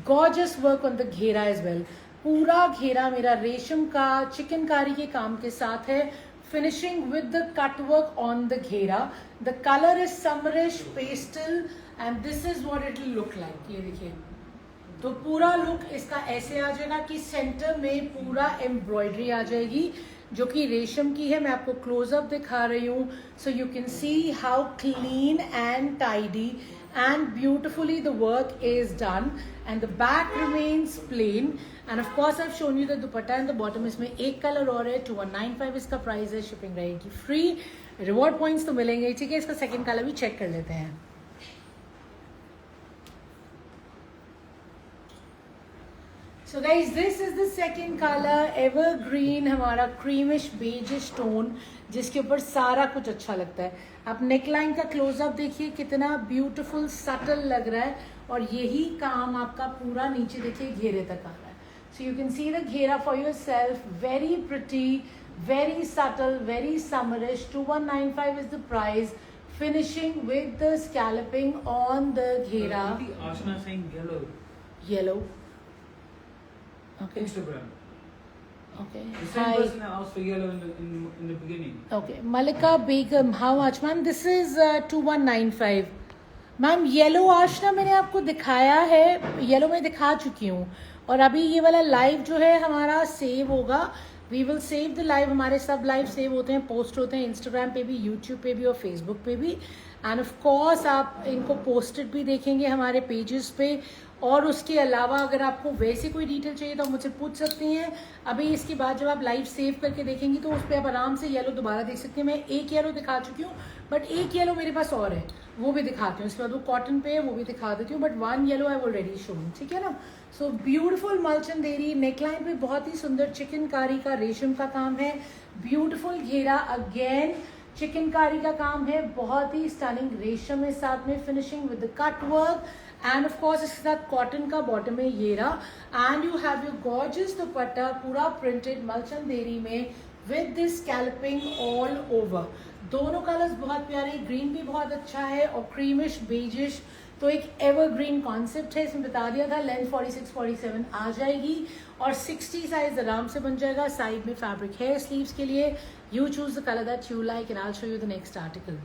gorgeous work on the घेरा एज वेल। पूरा घेरा मेरा रेशम का चिकनकारी के काम के साथ है, finishing with the cut work on the घेरा। The color is summerish pastel and this is what it will look like। ये देखिए, तो पूरा लुक इसका ऐसे आ जाएगा कि सेंटर में पूरा एम्ब्रॉयडरी आ जाएगी जो कि रेशम की है। मैं आपको क्लोजअप दिखा रही हूँ, so you can see how clean and tidy and beautifully the work is done, and the back remains plain, and of course I've shown you the dupatta and the bottom। इसमें एक colour और है, 2195 इसका price है, shipping रहेगी free, reward points तो मिलेंगे, ठीक है। इसका सेकंड कलर भी चेक कर लेते हैं। So guys, this is the second color, evergreen, हमारा क्रीमिश बेजिश टोन, जिसके ऊपर सारा कुछ अच्छा लगता है। आप नेकलाइन का क्लोजअप देखिए कितना ब्यूटीफुल सटल लग रहा है, और यही काम आपका पूरा नीचे देखिए घेरे तक आ रहा है। So you can see the ghera for your self, very pretty, very subtle, very summerish. 2195 is the price, finishing with the scalloping on the घेरा।
Ashna saying yellow.
Yellow. Okay.
Instagram.
Okay.
The same
Hi.
person that asked for yellow in the beginning.
Okay. Malika Begum, how much, ma'am? This is 2195. Ma'am yellow Aashna मैंने आपको दिखाया है, yellow में दिखा चुकी हूँ, और अभी ये वाला लाइव जो है हमारा सेव होगा। We will save the live, हमारे सब लाइव सेव होते हैं, पोस्ट होते हैं इंस्टाग्राम पे भी, यूट्यूब पे भी और फेसबुक पे भी, एंड ऑफ कोर्स आप इनको पोस्टेड भी देखेंगे हमारे पेजेस पे। और उसके अलावा अगर आपको वैसे कोई डिटेल चाहिए तो आप मुझसे पूछ सकती हैं। अभी इसके बाद जब आप लाइव सेव करके देखेंगी तो उस पर आप आराम से येलो दोबारा देख सकती हैं। मैं एक येलो दिखा चुकी हूँ, बट एक येलो मेरे पास और है, वो भी दिखाती हूँ। इसके बाद वो कॉटन पे है, वो भी दिखा देती हूँ, but 1 yellow I already shown, ठीक है ना। सो ब्यूटीफुल मलचंदेरी, नेकलाइन पे बहुत ही सुंदर चिकनकारी का रेशम का काम है, ब्यूटीफुल घेरा, अगेन चिकनकारी का काम है, बहुत ही स्टनिंग रेशम है, साथ में finishing with the cut work, and of course इसके साथ कॉटन का बॉटम में ये रहा, and you have your gorgeous दुपट्टा पूरा प्रिंटेड मलचंदेरी में with this scalping all over. दोनों कलर्स बहुत प्यारे, ग्रीन भी बहुत अच्छा है और क्रीमिश बेजिश, तो एक एवरग्रीन कॉन्सेप्ट है। इसमें बता दिया था लेंथ 46-47 आ जाएगी और 60 साइज आराम से बन जाएगा। साइड में फैब्रिक है स्लीव्स के लिए। You choose the colour that you like and I will show you the next article.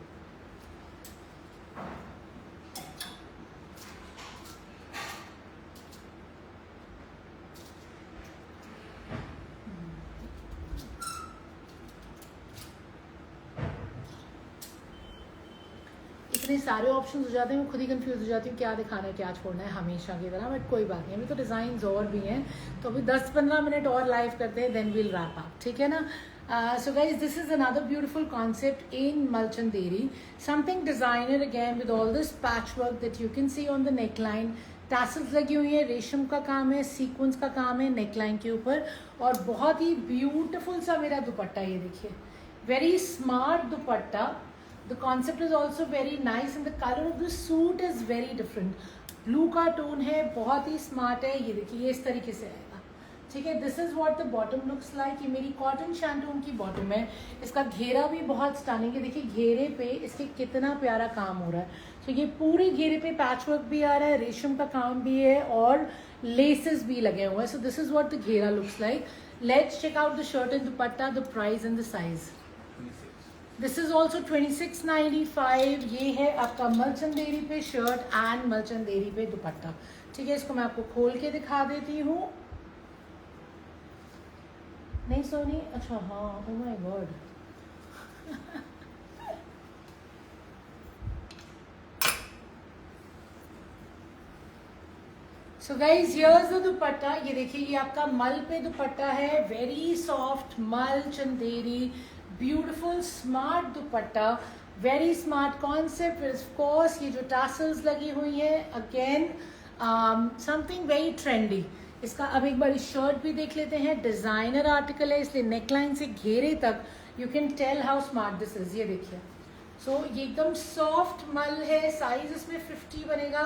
इतने सारे ऑप्शंस हो जाते हैं, मैं खुद ही कंफ्यूज हो जाती हूँ क्या दिखाना है क्या छोड़ना है हमेशा की तरह, बट कोई बात नहीं, अभी तो डिज़ाइन और भी हैं, तो अभी 10-15 मिनट और लाइव करते हैं, देन विल रैप अप, ठीक है ना. So guys, this is another beautiful concept in Malchanderi, something designer again with all this patchwork that you can see on the neckline. Tassels लगी हुई है, रेशम का काम है, सीक्वेंस का काम है नेकलाइन के ऊपर, और बहुत ही ब्यूटीफुल सा मेरा दुपट्टा, ये देखिए, very smart dupatta. The concept is also very nice and the colour of the suit is very different. Blue का टोन है, बहुत ही स्मार्ट है. ये देखिए, ये इस तरीके से आएगा, ठीक है. This is what the bottom looks like. ये मेरी कॉटन शैंटून की बॉटम है. इसका घेरा भी बहुत स्टनिंग है. देखिए घेरे पे इसके कितना प्यारा काम हो रहा है. तो ये पूरी घेरे पे पैचवर्क भी आ रहा है, रेशम का काम भी है, और लेसेस भी लगे हुए हैं. So this is what the ghera looks like. Let's check out the shirt and dupatta, the price and the size. This is also 2695. ये है आपका मलचंदेरी पे शर्ट एंड मलचंदेरी पे दुपट्टा, ठीक है. इसको मैं आपको खोल के दिखा देती हूँ. नहीं सोनी, अच्छा हाँ, oh my god. So guys here's the dupatta. ये देखिए, ये आपका मल पे दुपट्टा है, वेरी सॉफ्ट मल Chanderi, beautiful smart dupatta, very smart concept. Of course ये जो टासल्स लगी हुई है, अगेन समथिंग वेरी ट्रेंडी. इसका अब एक बार शर्ट भी देख लेते हैं. डिजाइनर आर्टिकल है, इसलिए नेकलाइन से घेरे तक you can tell how smart this is. ये देखिए, सो ये एकदम सॉफ्ट मल है. साइज इसमें 50 बनेगा,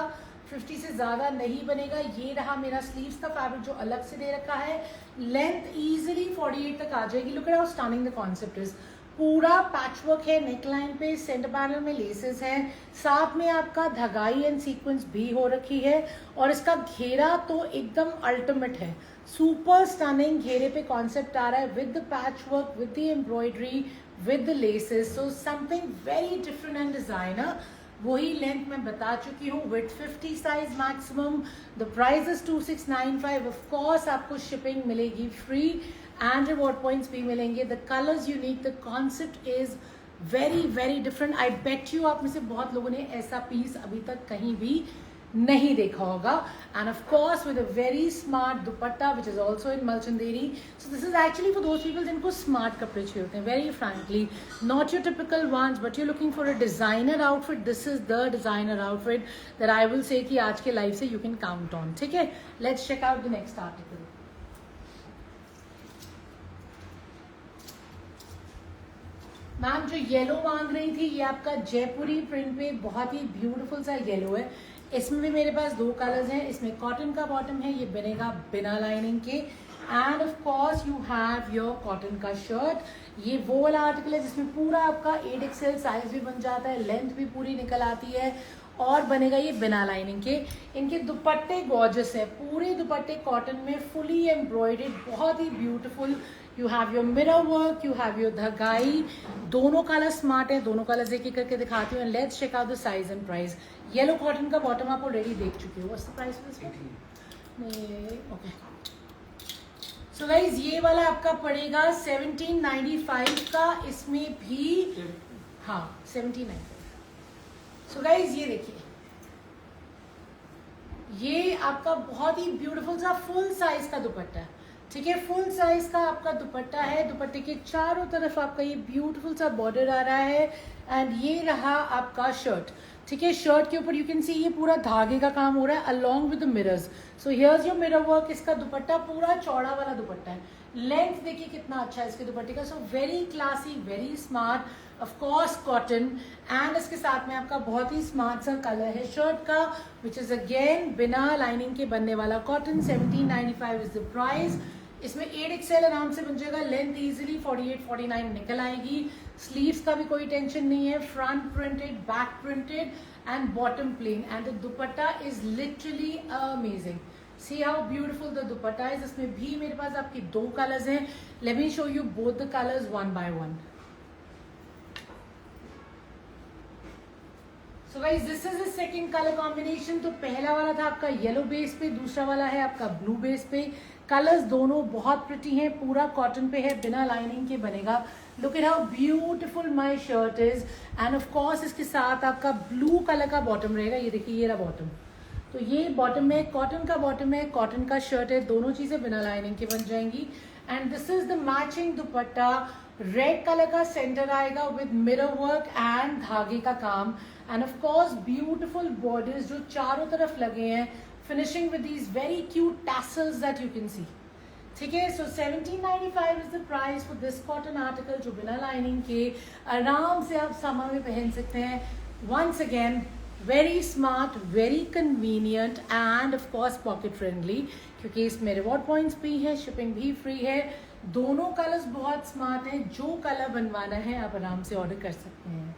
50 से ज़्यादा नहीं बनेगा. ये रहा मेरा स्लीव्स का फैब्रिक जो अलग से दे रखा है. लेंथ इजीली 48 तक आ जाएगी. Look at how stunning the concept is. पूरा पैचवर्क है नेकलाइन पे, सेंटर पैनल में लेसेस हैं, साथ में आपका धगाई एंड सीक्वेंस भी हो रखी है, और इसका घेरा तो एकदम अल्टीमेट है. सुपर स्टनिंग घेरे पे कॉन्सेप्ट आ रहा है with the patchwork, with the embroidery, with the laces. So something very different and designer. वही लेंथ मैं बता चुकी हूँ, with 50 size maximum. The price is 2695. Of course आपको शिपिंग मिलेगी फ्री एंड रिवॉर्ड पॉइंट्स भी मिलेंगे. The colours unique, the concept is very very different. I bet you आप में से बहुत लोगों ने ऐसा पीस अभी तक कहीं भी नहीं देखा होगा. And of course with a very smart dupatta which is also in Malchanderi. So this is actually for those people जिनको स्मार्ट कपड़े चाहिए होते हैं. Very frankly, not your typical ones, but you looking for a designer outfit. This is the designer outfit that I will say कि आज के live से you can count on, ठीक है. Let's check out the next article. Ma'am जो yellow मांग रही थी, ये आपका जयपुरी प्रिंट पे बहुत ही ब्यूटीफुल सा येलो है. इसमें भी मेरे पास 2 कलर्स हैं. इसमें कॉटन का बॉटम है, ये बनेगा बिना लाइनिंग के. And of course you have your cotton का शर्ट. ये वो वाला आर्टिकल है जिसमें पूरा आपका 8XL साइज भी बन जाता है, लेंथ भी पूरी निकल आती है, और बनेगा ये बिना लाइनिंग के. इनके दुपट्टे गॉर्जियस है, पूरे दुपट्टे कॉटन में फुली एम्ब्रॉयडेड, बहुत ही beautiful. You have your mirror work, you have your dhagai. दोनों कलर स्मार्ट है, दोनों कलर्स एक एक करके दिखाती हूँ. And let's check out the size and price. Yellow cotton का बॉटम आप ऑलरेडी देख चुके हो. What's the price for this? Okay. So guys ये वाला आपका पड़ेगा 1795 का. इसमें भी हाँ 1795. सो गाइज ये देखिए, ये आपका बहुत ही ब्यूटीफुल सा फुल साइज का दुपट्टा है, ठीक है. फुल साइज का आपका दुपट्टा है. दुपट्टे के चारों तरफ आपका ये ब्यूटीफुल सा बॉर्डर आ रहा है. एंड ये रहा आपका शर्ट, ठीक है. शर्ट के ऊपर यू कैन सी ये पूरा धागे का काम हो रहा है along with the mirrors. So here's your mirror work. इसका दुपट्टा पूरा चौड़ा वाला दुपट्टा है. लेंथ देखिए कितना अच्छा है इसके दुपट्टे का. So very classy, very smart, of course cotton. And इसके साथ में आपका बहुत ही स्मार्ट सा कलर है शर्ट का, विच इज अगेन बिना लाइनिंग के बनने वाला कॉटन. 1795 is the price. इसमें 8XL आराम से बन जाएगा. लेंथ इजीली 48-49 निकल आएगी. स्लीव्स का भी कोई टेंशन नहीं है. Front printed, back printed and bottom plane. And the dupatta is literally amazing. See how beautiful the dupatta is. इसमें भी मेरे पास आपके 2 कलर्स हैं. Late me show you both the colours one by one. So guys this is the second colour combination. तो पहला वाला था आपका येलो बेस पे, दूसरा वाला है आपका ब्लू बेस पे. कलर्स दोनों बहुत प्रिटी हैं. पूरा कॉटन पे है, बिना लाइनिंग के बनेगा. Look at how beautiful my shirt is. And of course इसके साथ आपका ब्लू कलर का बॉटम रहेगा। ये देखिए ये रहा बॉटम। तो ये बॉटम में कॉटन का बॉटम है, कॉटन का शर्ट है, दोनों चीजें बिना लाइनिंग के बन जाएंगी। And this is the matching dupatta. Red colour का सेंटर आएगा विद मिरर वर्क एंड धागे का काम। And of course beautiful borders जो चारों तरफ लगे हैं, finishing with these very cute tassels that you can सी। ठीक है, सो 1795 is the price for this cotton article, जो बिना लाइनिंग के आराम से आप समर में पहन सकते हैं। Once again very smart, very convenient and of course pocket friendly, क्योंकि इसमें रिवॉर्ड पॉइंट्स भी है, शिपिंग भी फ्री है। दोनों कलर्स बहुत स्मार्ट हैं। जो कलर बनवाना है आप आराम से ऑर्डर कर सकते हैं।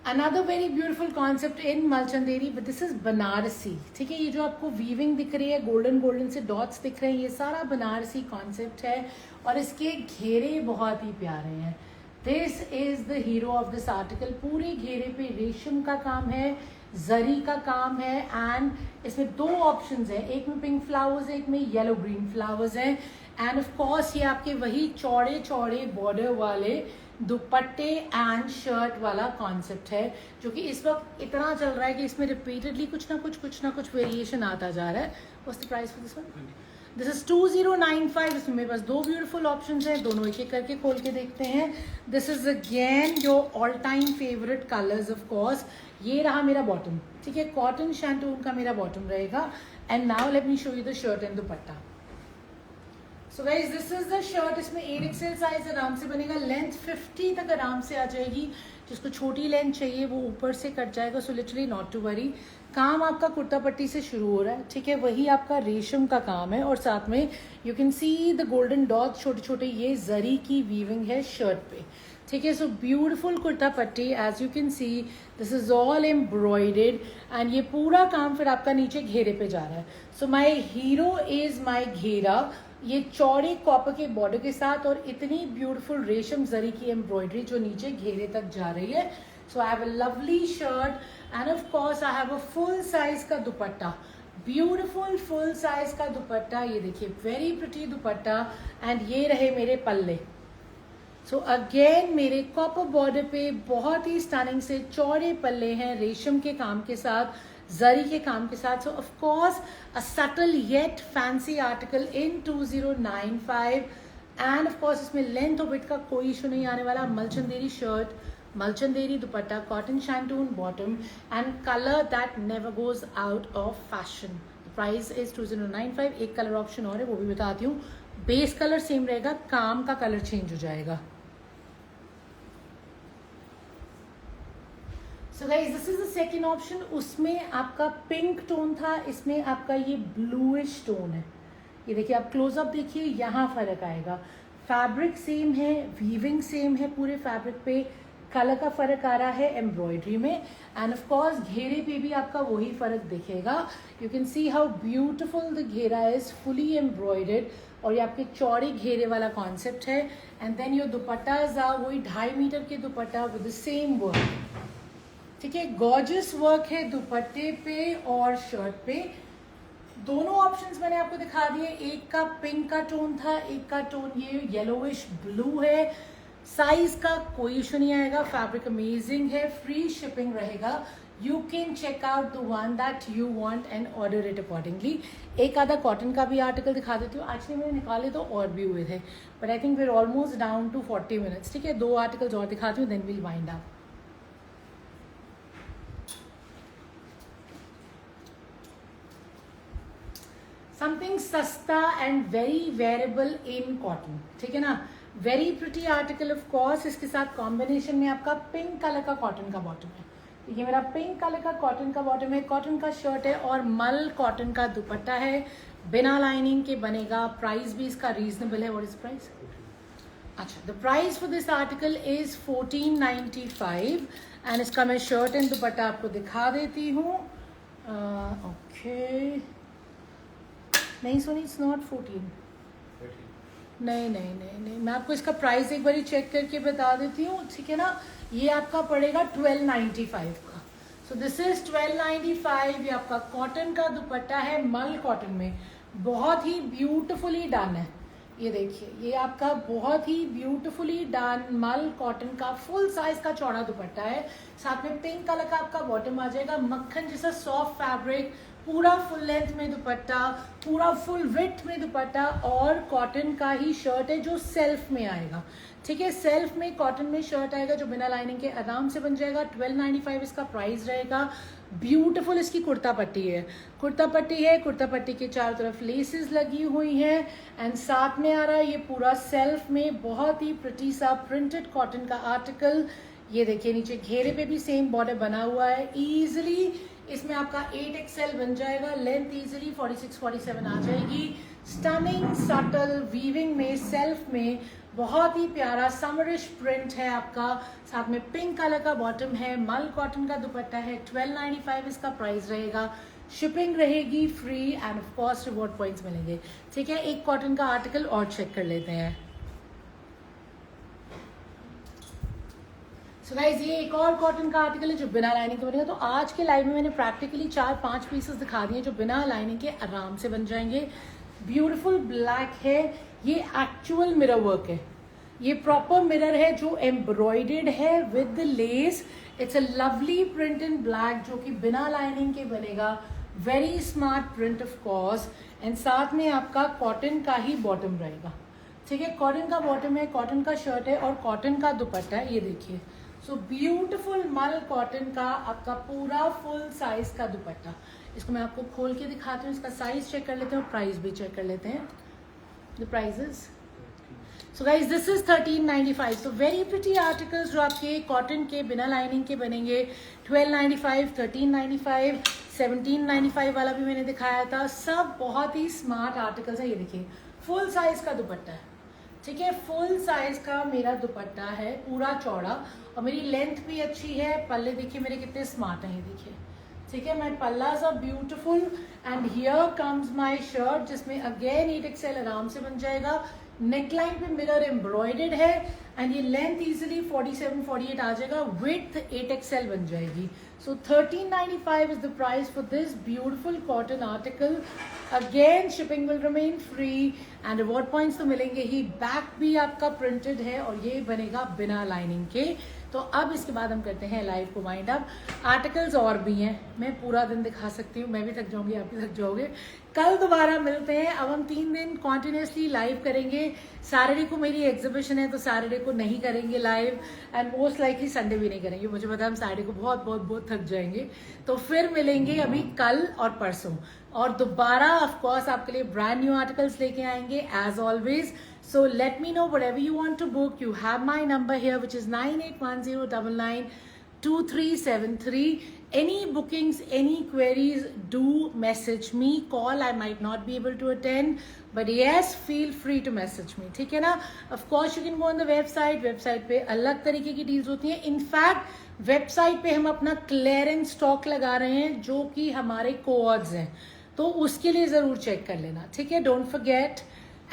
Another very beautiful concept in Malchanderi, but this is Banarasi. ठीक है, ये जो आपको वीविंग दिख रही है, गोल्डन गोल्डन से डॉट्स दिख रहे हैं, ये सारा बनारसी कॉन्सेप्ट है और इसके घेरे बहुत ही प्यारे हैं। This is the hero of this article. पूरे घेरे पे रेशम का काम है, जरी का काम है। एंड इसमें दो ऑप्शंस हैं, एक में पिंक फ्लावर्स है, एक में येलो ग्रीन फ्लावर्स हैं। एंड ऑफ कोर्स ये आपके वही चौड़े चौड़े बॉर्डर वाले दुपट्टे एंड शर्ट वाला कॉन्सेप्ट है, जो कि इस वक्त इतना चल रहा है कि इसमें रिपीटेडली कुछ ना कुछ वेरिएशन आता जा रहा है। What's the price for this one? This is 2095। इसमें मेरे पास दो ब्यूटीफुल ऑप्शंस हैं, दोनों एक एक करके खोल के देखते हैं। This is again your all time favourite colours of course. ये रहा मेरा बॉटम। ठीक है, कॉटन शैंटून का मेरा बॉटम रहेगा। And now let me show you the shirt and dupatta. So guys this is the shirt. इसमें 8XL साइज आराम से बनेगा, लेंथ 50 तक आराम से आ जाएगी। जिसको छोटी लेंथ चाहिए वो ऊपर से कट जाएगा, so literally not to worry. काम आपका कुर्ता पट्टी से शुरू हो रहा है। ठीक है, वही आपका रेशम का काम है और साथ में you can see the golden dot छोटे छोटे, ये जरी की वीविंग है शर्ट पे। ठीक है, सो ब्यूटिफुल कुर्ता पट्टी as you can see. This is all embroidered and ये पूरा काम फिर आपका नीचे घेरे पे जा रहा है। सो माई हीरो इज माई घेरा। ये चौड़े कॉपर के बॉर्डर के साथ और इतनी ब्यूटीफुल रेशम जरी की एम्ब्रॉयडरी जो नीचे घेरे तक जा रही है। So I have a lovely shirt and of course I have a full size का दुपट्टा, ब्यूटीफुल फुल साइज का दुपट्टा। ये देखिए वेरी प्रिटी दुपट्टा। एंड ये रहे मेरे पल्ले। सो अगेन मेरे कॉपर बॉर्डर पे बहुत ही स्टनिंग से चौड़े पल्ले हैं रेशम के काम के साथ, जरी के काम के साथ। So of course a subtle yet fancy article in 2095। And of course इसमें लेंथ और विड्थ का कोई इशू नहीं आने वाला। Malchanderi shirt, Malchanderi dupatta, cotton shantoon bottom and colour that never goes out of fashion. Price is 2095। एक कलर ऑप्शन और है, वो भी बताती हूँ। बेस कलर सेम रहेगा, काम का कलर चेंज हो जाएगा। So guys this is the second option. उसमें आपका पिंक टोन था, इसमें आपका ये ब्लूइश टोन है। ये देखिए, आप क्लोजअप देखिए, यहाँ फर्क आएगा। फैब्रिक सेम है, वीविंग सेम है पूरे फैब्रिक पे, कलर का फर्क आ रहा है एम्ब्रॉयडरी में। एंड ऑफ कोर्स घेरे पे भी आपका वही फर्क दिखेगा। You can see how beautiful the घेरा इज, फुली एम्ब्रॉयडेड। और ये आपके चौड़े घेरे वाला कॉन्सेप्ट है। And then your dupattas are वही 2.5 मीटर के dupatta with the same work. ठीक है, गॉर्जियस वर्क है दुपट्टे पे और शर्ट पे। दोनों ऑप्शंस मैंने आपको दिखा दिए। एक का पिंक का टोन था, एक का टोन ये येलोविश ब्लू है। साइज का कोई इशू नहीं आएगा, फैब्रिक अमेजिंग है, फ्री शिपिंग रहेगा। You can check out the one that you want and order it accordingly. एक आधा कॉटन का भी आर्टिकल दिखा देती हूँ। एक्चुअली मैंने निकाले तो और भी हुए थे, but I think we are almost down to 40 minutes. ठीक है, दो आर्टिकल्स और दिखाती हूँ, then will wind up. Something सस्ता and very wearable in cotton. ठीक है ना, very pretty article of course. इसके साथ कॉम्बिनेशन में आपका पिंक कलर का कॉटन का बॉटम है। ये मेरा पिंक कलर का कॉटन का बॉटम है, कॉटन का शर्ट है और मल कॉटन का दुपट्टा है, बिना लाइनिंग के बनेगा। प्राइस भी इसका रीजनेबल है। What is price? अच्छा, the price for this article is 1495 and इसका मैं शर्ट एंड दुपट्टा आपको दिखा देती हूँ। ओके, नहीं सोनी, इट्स नॉट 14। नहीं नहीं नहीं नहीं, मैं आपको इसका प्राइस एक बार चेक करके बता देती हूँ। ठीक है ना, ये आपका पड़ेगा 1295 का। सो दिस इज 1295। ये आपका कॉटन का दुपट्टा है, मल कॉटन में, बहुत ही ब्यूटिफुली डन है। ये देखिए, ये आपका बहुत ही ब्यूटिफुली डन मल कॉटन का फुल साइज का चौड़ा दुपट्टा है। साथ में पिंक कलर का आपका बॉटम आ जाएगा, मक्खन जैसा सॉफ्ट फैब्रिक, पूरा फुल लेंथ में दुपट्टा, पूरा फुल विड्थ में दुपट्टा, और कॉटन का ही शर्ट है जो सेल्फ में आएगा। ठीक है, सेल्फ में कॉटन में शर्ट आएगा जो बिना लाइनिंग के आराम से बन जाएगा। 1295 इसका प्राइस रहेगा। ब्यूटीफुल इसकी कुर्ता पट्टी है, कुर्ता पट्टी है, कुर्ता पट्टी के चारों तरफ लेसेस लगी हुई हैं, एंड साथ में आ रहा है ये पूरा सेल्फ में बहुत ही प्रिटी सा प्रिंटेड कॉटन का आर्टिकल। ये देखिए, नीचे घेरे पे भी सेम बॉर्डर बना हुआ है। इजीली इसमें आपका 8XL बन जाएगा, लेंथ इजीली 46-47 आ जाएगी। स्टनिंग सटल वीविंग में, सेल्फ में बहुत ही प्यारा समरिश प्रिंट है आपका। साथ में पिंक कलर का बॉटम है, मल कॉटन का दुपट्टा है। 1295 इसका प्राइस रहेगा। शिपिंग रहेगी free and of course reward points मिलेंगे। ठीक है, एक कॉटन का आर्टिकल और चेक कर लेते हैं। सो गाइज, ये एक और कॉटन का आर्टिकल है जो बिना लाइनिंग के बनेगा। तो आज के लाइव में मैंने प्रैक्टिकली 4-5 पीसेस दिखा दिए जो बिना लाइनिंग के आराम से बन जाएंगे। ब्यूटीफुल ब्लैक है, ये एक्चुअल मिरर वर्क है, ये प्रॉपर मिरर है जो एम्ब्रॉयडर्ड है with less. It's a lovely print in black जो कि बिना लाइनिंग के बनेगा। Very smart print of course, and साथ में आपका कॉटन का ही बॉटम रहेगा। ठीक है, कॉटन का बॉटम है, कॉटन का शर्ट है और कॉटन का दुपट्टा है। ये देखिए, सो ब्यूटिफुल मल कॉटन का आपका पूरा फुल साइज का दुपट्टा। इसको मैं आपको खोल के दिखाती हूँ, इसका साइज चेक कर लेते हैं और प्राइस भी चेक कर लेते हैं। The prices, so guys this is 1395। तो वेरी प्रिटी आर्टिकल्स जो आपके कॉटन के बिना लाइनिंग के बनेंगे। 1295, 1395, 1795 वाला भी मैंने दिखाया था। सब बहुत ही स्मार्ट आर्टिकल्स है। ये देखिए, फुल साइज का दुपट्टा है। ठीक है, फुल साइज का मेरा दुपट्टा है, पूरा चौड़ा, और मेरी लेंथ भी अच्छी है। पल्ले देखिए मेरे कितने स्मार्ट हैं, ये देखिए। ठीक है, my palazzos are beautiful and here comes my shirt जिसमें अगेन 8XL आराम से बन जाएगा। नेकलाइन पे मिरर एम्ब्रॉयडर्ड है एंड ये लेंथ इजीली 47-48 आ जाएगा, विड्थ 8XL बन जाएगी। So 1395 is the price for this beautiful cotton article. Again shipping will remain free and reward points तो मिलेंगे ही। बैक भी आपका प्रिंटेड है और ये बनेगा बिना लाइनिंग के। तो अब इसके बाद हम करते हैं लाइव को वाइंड अप। आर्टिकल्स और भी हैं, मैं पूरा दिन दिखा सकती हूँ, मैं भी थक जाऊंगी, आप भी थक जाओगे। कल दोबारा मिलते हैं। अब हम 3 दिन कॉन्टिन्यूसली लाइव करेंगे। सैटरडे को मेरी एग्जीबिशन है तो सैटरडे को नहीं करेंगे live, and most likely Sunday भी नहीं करेंगे। मुझे पता है हम सैटरडे को बहुत बहुत बहुत थक जाएंगे। तो फिर मिलेंगे अभी कल और परसों, और दोबारा ऑफ कोर्स आपके लिए ब्रांड न्यू आर्टिकल्स लेके आएंगे as always. So let me know whatever you want to book. You have my number here, which is 9810992373. Any bookings, any queries, do message me. Call, I might not be able to attend, but yes, feel free to message me. ठीक है ना? Of course, you can go on the website. Website पे अलग तरीके की deals होती हैं. In fact, website पे हम अपना क्लियरेंस स्टॉक लगा रहे हैं जो कि हमारे कोऑर्ड्स हैं, तो उसके लिए जरूर चेक कर लेना। ठीक है, don't forget.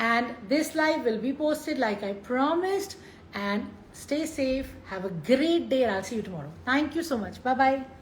And this live will be posted like I promised. And stay safe. Have a great day. I'll see you tomorrow. Thank you so much. Bye-bye.